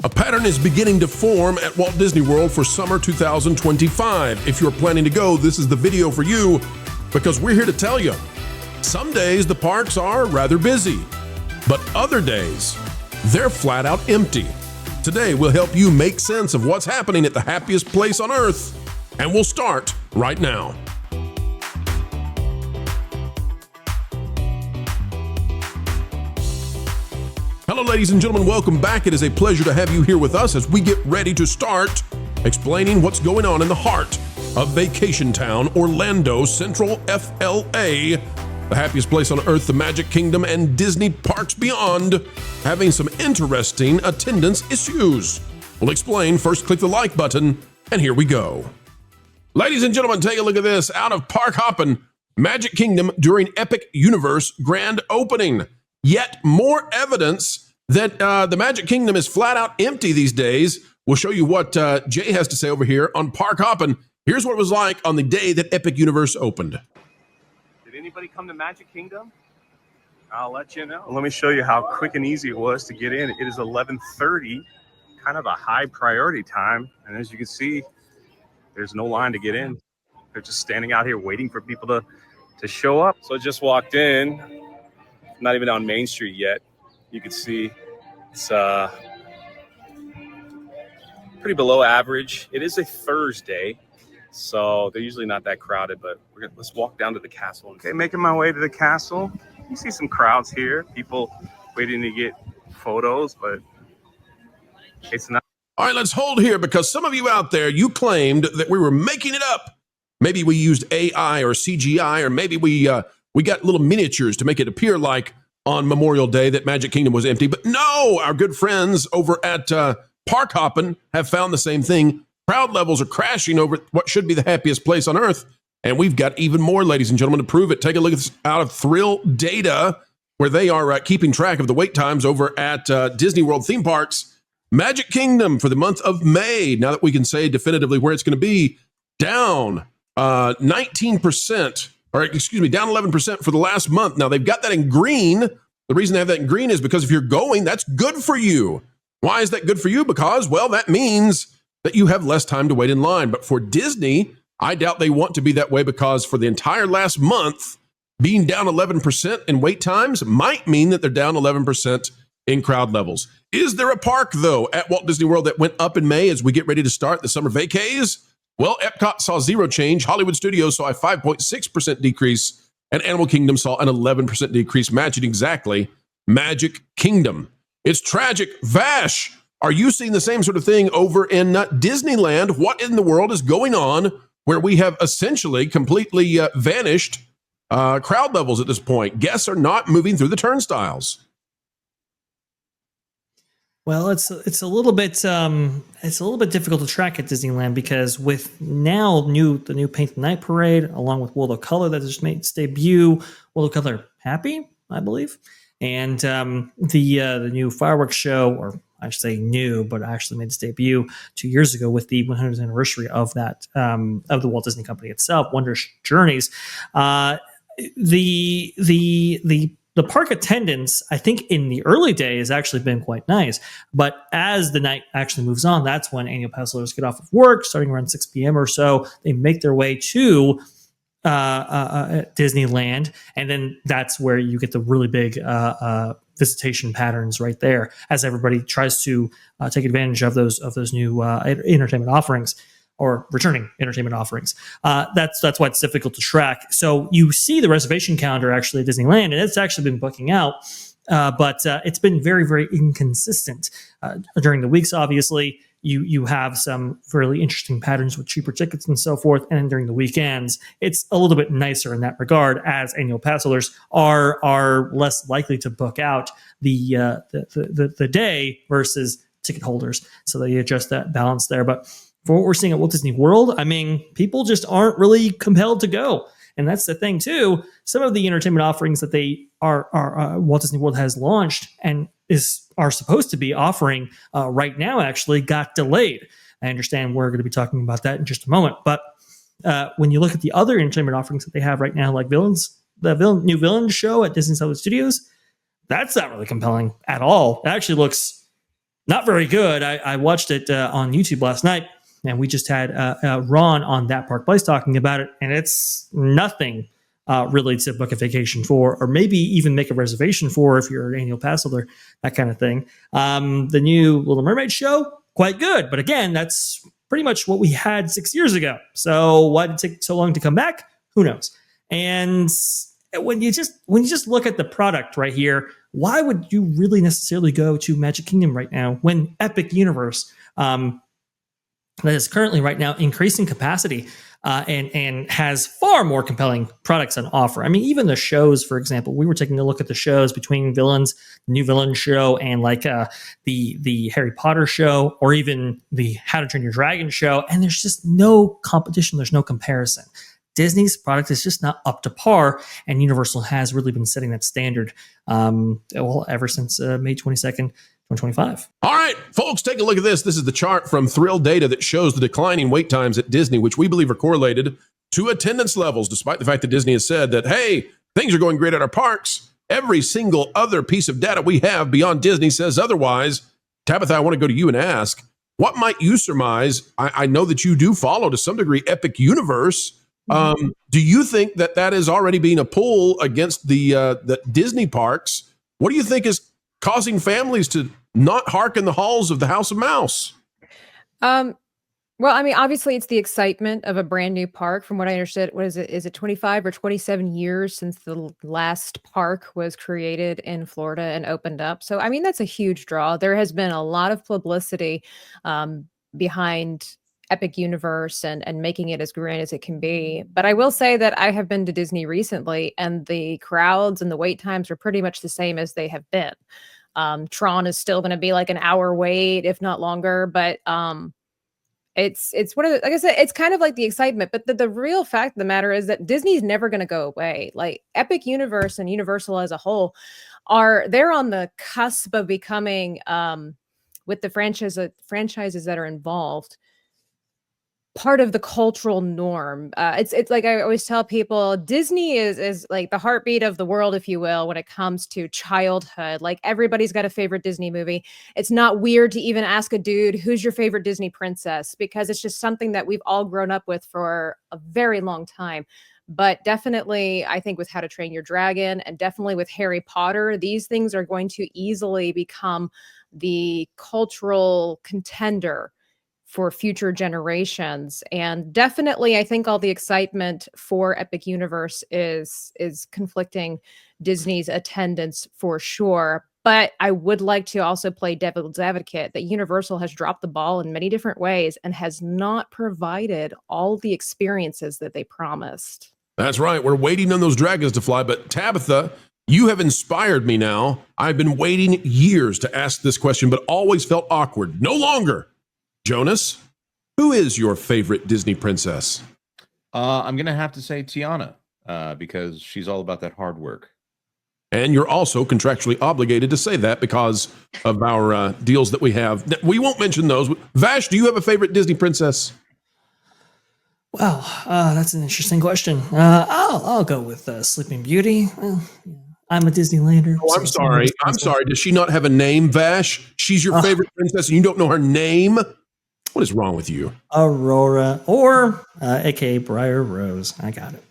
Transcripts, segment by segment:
A pattern is beginning to form at Walt Disney World for summer 2025. If you're planning to go, this is the video for you, because we're here to tell you. Some days the parks are rather busy, but other days they're flat out empty. Today we'll help you make sense of what's happening at the happiest place on earth, and we'll start right now. Hello, ladies and gentlemen. Welcome back. It is a pleasure to have you here with us as we get ready to start explaining what's going on in the heart of Vacation Town, Orlando Central, FLA, the happiest place on earth, the Magic Kingdom, and Disney parks beyond, having some interesting attendance issues. We'll explain. First, click the like button, and here we go. Ladies and gentlemen, take a look at this. Out of park hopping, Magic Kingdom during Epic Universe grand opening. Yet more evidence that the Magic Kingdom is flat out empty these days. We'll show you what Jay has to say over here on park hopping. Here's what it was like on the day that Epic Universe opened. Did anybody come to Magic Kingdom? I'll let you know. Let me show you how quick and easy it was to get in. It is 11:30, kind of a high priority time. And as you can see, there's no line to get in. They're just standing out here waiting for people to show up. So I just walked in. Not even on Main Street yet. You can see it's pretty below average. It is a Thursday, so they're usually not that crowded, but let's walk down to the castle. Okay, making my way to the castle. You see some crowds here, people waiting to get photos, but it's not. All right, let's hold here, because some of you out there, you claimed that we were making it up. Maybe we used AI or CGI, or maybe we got little miniatures to make it appear like on Memorial Day that Magic Kingdom was empty. But no, our good friends over at Park Hoppin' have found the same thing. Crowd levels are crashing over what should be the happiest place on earth. And we've got even more, ladies and gentlemen, to prove it. Take a look at this out of Thrill Data, where they are keeping track of the wait times over at Disney World theme parks. Magic Kingdom for the month of May, now that we can say definitively where it's going to be, down 19%. Or excuse me, down 11% for the last month. Now, they've got that in green. The reason they have that in green is because if you're going, that's good for you. Why is that good for you? Because, well, that means that you have less time to wait in line. But for Disney, I doubt they want to be that way, because for the entire last month, being down 11% in wait times might mean that they're down 11% in crowd levels. Is there a park, though, at Walt Disney World that went up in May as we get ready to start the summer vacays? Well, Epcot saw zero change, Hollywood Studios saw a 5.6% decrease, and Animal Kingdom saw an 11% decrease, matching exactly Magic Kingdom. It's tragic. Vash, are you seeing the same sort of thing over in Disneyland? What in the world is going on where we have essentially completely vanished crowd levels at this point? Guests are not moving through the turnstiles. Well, it's a little bit difficult to track at Disneyland, because with now the new Paint the Night parade, along with World of Color that just made its debut, World of Color Happy, I believe, and the new fireworks show, or I should say new, but actually made its debut 2 years ago with the 100th anniversary of that of the Walt Disney Company itself, Wondrous Journeys. The park attendance, I think, in the early days has actually been quite nice. But as the night actually moves on, that's when annual pass holders get off of work, starting around 6 p.m. or so. They make their way to Disneyland, and then that's where you get the really big visitation patterns right there, as everybody tries to take advantage of those new entertainment offerings, or returning entertainment offerings. That's why it's difficult to track. So you see the reservation calendar actually at Disneyland, and it's actually been booking out, but it's been very, very inconsistent. During the weeks, obviously, you have some fairly interesting patterns with cheaper tickets and so forth, and then during the weekends, it's a little bit nicer in that regard, as annual pass holders are less likely to book out the day versus ticket holders. So they adjust that balance there. But for what we're seeing at Walt Disney World, I mean, people just aren't really compelled to go. And that's the thing, too. Some of the entertainment offerings that they are Walt Disney World has launched and are supposed to be offering right now actually got delayed. I understand we're going to be talking about that in just a moment. But when you look at the other entertainment offerings that they have right now, like new Villains show at Disney's Hollywood Studios, that's not really compelling at all. It actually looks Not very good. I watched it on YouTube last night, and we just had Ron on That Park Place talking about it, and it's nothing really to book a vacation for, or maybe even make a reservation for if you're an annual pass holder, that kind of thing. The new Little Mermaid show, quite good, but again, that's pretty much what we had 6 years ago. So why did it take so long to come back? Who knows? And when you just look at the product right here, why would you really necessarily go to Magic Kingdom right now when Epic Universe, that is currently right now increasing capacity and has far more compelling products on offer? I mean, even the shows, for example, we were taking a look at the shows between Villains, the new Villain show, and like the Harry Potter show, or even the How to Train Your Dragon show, and there's just no competition. There's no comparison. Disney's product is just not up to par, and Universal has really been setting that standard ever since May 22nd, 2025. All right, folks, take a look at this. This is the chart from Thrill Data that shows the declining wait times at Disney, which we believe are correlated to attendance levels, despite the fact that Disney has said that, hey, things are going great at our parks. Every single other piece of data we have beyond Disney says otherwise. Tabitha, I want to go to you and ask, what might you surmise? I know that you do follow, to some degree, Epic Universe. Do you think that is already being a pull against the Disney parks? What do you think is causing families to not hearken the halls of the House of Mouse? Well, I mean, obviously it's the excitement of a brand new park. From what I understood, what is it? Is it 25 or 27 years since the last park was created in Florida and opened up? So, I mean, that's a huge draw. There has been a lot of publicity behind Epic Universe and making it as grand as it can be. But I will say that I have been to Disney recently, and the crowds and the wait times are pretty much the same as they have been. Tron is still going to be like an hour wait, if not longer. But it's one of the, like I said, it's kind of like the excitement. But the real fact of the matter is that Disney's never going to go away. Like Epic Universe and Universal as a whole they're on the cusp of becoming, with the franchises that are involved, part of the cultural norm. It's like I always tell people, Disney is like the heartbeat of the world, if you will, when it comes to childhood. Like everybody's got a favorite Disney movie. It's not weird to even ask a dude, who's your favorite Disney princess? Because it's just something that we've all grown up with for a very long time. But definitely, I think with How to Train Your Dragon and definitely with Harry Potter, these things are going to easily become the cultural contender for future generations. And definitely, I think all the excitement for Epic Universe is conflicting Disney's attendance for sure. But I would like to also play devil's advocate that Universal has dropped the ball in many different ways and has not provided all the experiences that they promised. That's right. We're waiting on those dragons to fly. But Tabitha, you have inspired me now. I've been waiting years to ask this question, but always felt awkward. No longer. Jonas, who is your favorite Disney princess? I'm going to have to say Tiana, because she's all about that hard work. And you're also contractually obligated to say that because of our deals that we have. We won't mention those. Vash, do you have a favorite Disney princess? Well, that's an interesting question. I'll go with Sleeping Beauty. I'm a Disneylander. Oh, I'm sorry. I'm sorry. Does she not have a name, Vash? She's your favorite princess and you don't know her name? What is wrong with you? Aurora, or aka Briar Rose. I got it.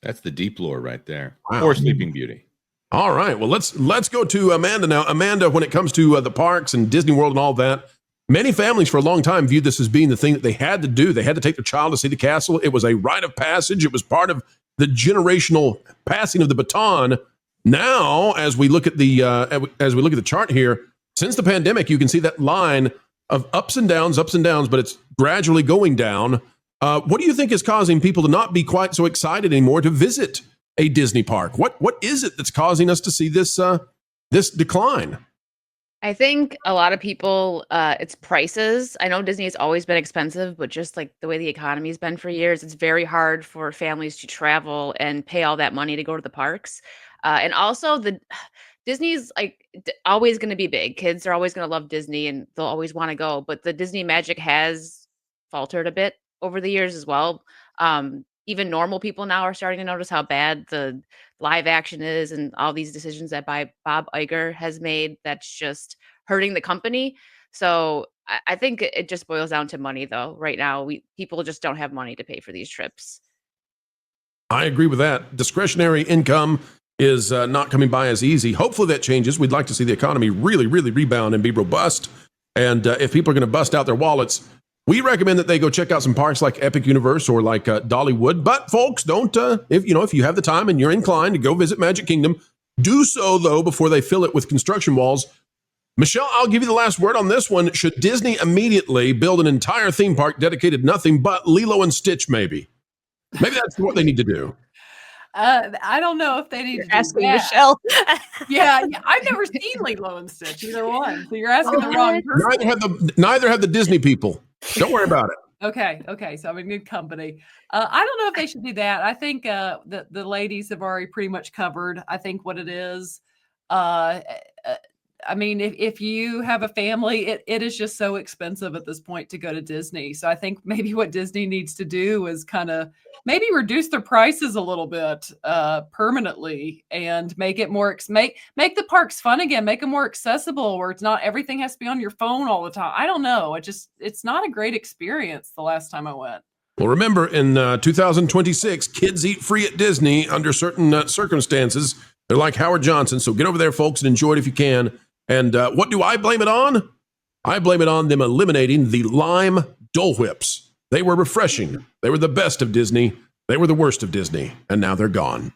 That's the deep lore right there. Wow. Or Sleeping Beauty. All right. Well, let's go to Amanda now. Amanda, when it comes to the parks and Disney World and all that, many families for a long time viewed this as being the thing that they had to do. They had to take their child to see the castle. It was a rite of passage. It was part of the generational passing of the baton. Now, as we look at the chart here, since the pandemic, you can see that line of ups and downs, but it's gradually going down. What do you think is causing people to not be quite so excited anymore to visit a Disney park? What is it that's causing us to see this decline? I think a lot of people, it's prices. I know Disney has always been expensive, but just like the way the economy has been for years, it's very hard for families to travel and pay all that money to go to the parks. And also Disney's like always going to be big. Kids are always going to love Disney and they'll always want to go. But the Disney magic has faltered a bit over the years as well. Even normal people now are starting to notice how bad the live action is and all these decisions that Bob Iger has made that's just hurting the company. So I think it just boils down to money, though. Right now, people just don't have money to pay for these trips. I agree with that. Discretionary income is not coming by as easy. Hopefully that changes. We'd like to see the economy really, really rebound and be robust. And if people are going to bust out their wallets, we recommend that they go check out some parks like Epic Universe or like Dollywood. But folks, don't if you have the time and you're inclined to go visit Magic Kingdom, do so though before they fill it with construction walls. Michelle, I'll give you the last word on this one. Should Disney immediately build an entire theme park dedicated to nothing but Lilo and Stitch? Maybe that's what they need to do. I don't know if they need to Asking do that. Michelle. Yeah, I've never seen Lilo and Stitch, either one. So you're asking the wrong person. Neither have the Disney people. Don't worry about it. Okay. So I'm in good company. I don't know if they should do that. I think the ladies have already pretty much covered, I think, what it is. I mean, if you have a family, it is just so expensive at this point to go to Disney. So I think maybe what Disney needs to do is kind of maybe reduce their prices a little bit permanently and make it more make the parks fun again, make them more accessible where it's not everything has to be on your phone all the time. I don't know. It's not a great experience the last time I went. Well, remember, in 2026, kids eat free at Disney under certain circumstances. They're like Howard Johnson. So get over there, folks, and enjoy it if you can. And what do I blame it on? I blame it on them eliminating the lime Dole Whips. They were refreshing. They were the best of Disney. They were the worst of Disney. And now they're gone.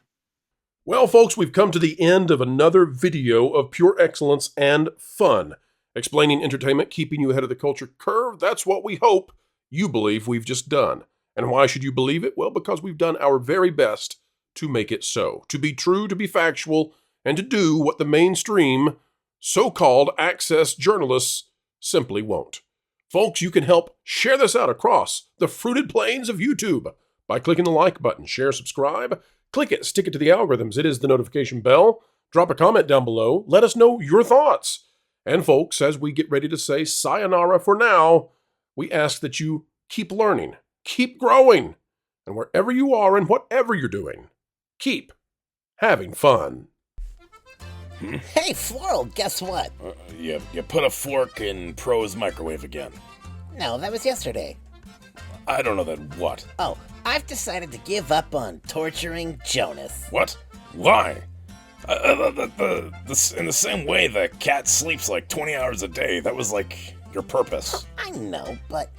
Well, folks, we've come to the end of another video of pure excellence and fun. Explaining entertainment, keeping you ahead of the culture curve. That's what we hope you believe we've just done. And why should you believe it? Well, because we've done our very best to make it so. To be true, to be factual, and to do what the mainstream so-called access journalists simply won't. Folks, you can help share this out across the fruited plains of YouTube by clicking the like button, share, subscribe, click it, stick it to the algorithms. It is the notification bell. Drop a comment down below. Let us know your thoughts. And folks, as we get ready to say sayonara for now, we ask that you keep learning, keep growing, and wherever you are and whatever you're doing, keep having fun. Hey, Floral, guess what? You put a fork in Pro's microwave again. No, that was yesterday. I don't know that what. Oh, I've decided to give up on torturing Jonas. What? Why? In the same way the cat sleeps like 20 hours a day, that was like your purpose. I know, but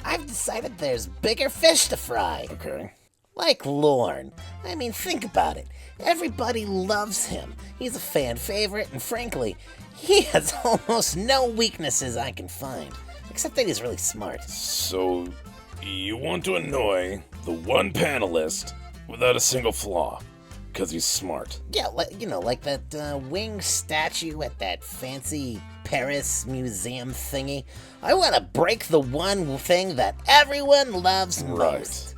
I've decided there's bigger fish to fry. Okay. Like Lorne. I mean, think about it. Everybody loves him. He's a fan favorite, and frankly, he has almost no weaknesses I can find. Except that he's really smart. So, you want to annoy the one panelist without a single flaw, because he's smart. Yeah, like that winged statue at that fancy Paris museum thingy. I want to break the one thing that everyone loves most. Right.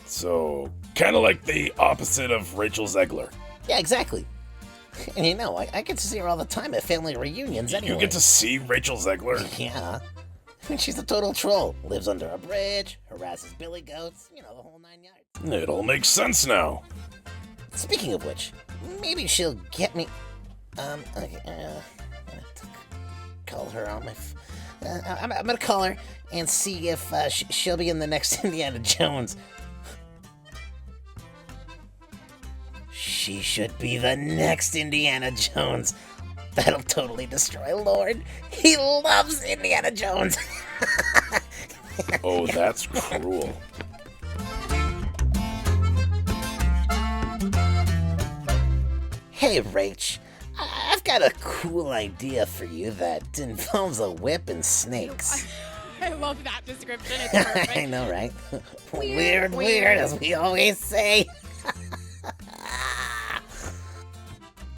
So, kind of like the opposite of Rachel Zegler. Yeah, exactly. And I get to see her all the time at family reunions anyway. You get to see Rachel Zegler? Yeah. She's a total troll. Lives under a bridge, harasses billy goats, the whole 9 yards. It all makes sense now. Speaking of which, maybe she'll get me... Okay, I'm gonna call her on my... I'm gonna call her and see if she'll be in the next Indiana Jones. She should be the next Indiana Jones. That'll totally destroy Lord. He loves Indiana Jones. Oh, that's cruel. Hey, Rach. I've got a cool idea for you that involves a whip and snakes. I love that description. It's perfect. I know, right? Weird, as we always say.